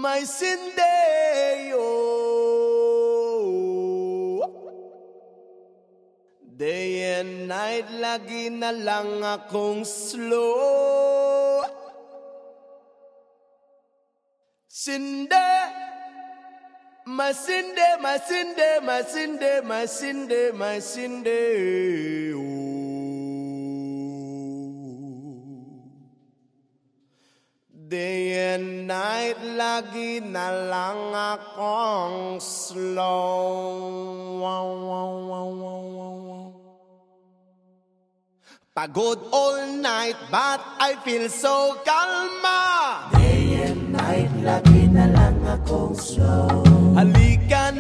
may sindeyo. Day and night, lagi na lang akong slow. Sinde, masinde, masinde, masinde, masinde, masinde. Day and night, lagi na lang akong slow. Wow, wow, wow, wow, wow, wow. Pagod all night, but I feel so kalma. Day and night, lagi na lang akong slow. Halika